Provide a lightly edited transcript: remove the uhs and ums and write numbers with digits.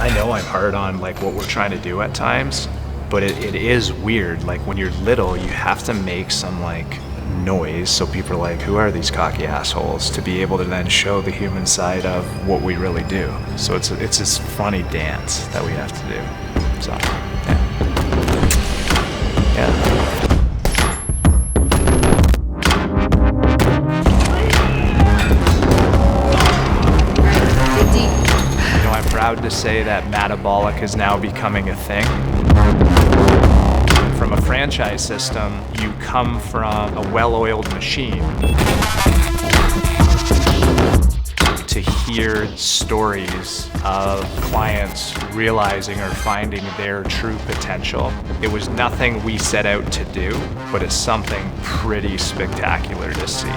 I know I'm hard on like what we're trying to do at times, but it is weird. Like when you're little, you have to make some like noise so people are like, who are these cocky assholes, to be able to then show the human side of what we really do. So it's this funny dance that we have to do. So yeah. I'm proud to say that MADabolic is now becoming a thing. From a franchise system, you come from a well-oiled machine to hear stories of clients realizing or finding their true potential. It was nothing we set out to do, but it's something pretty spectacular to see.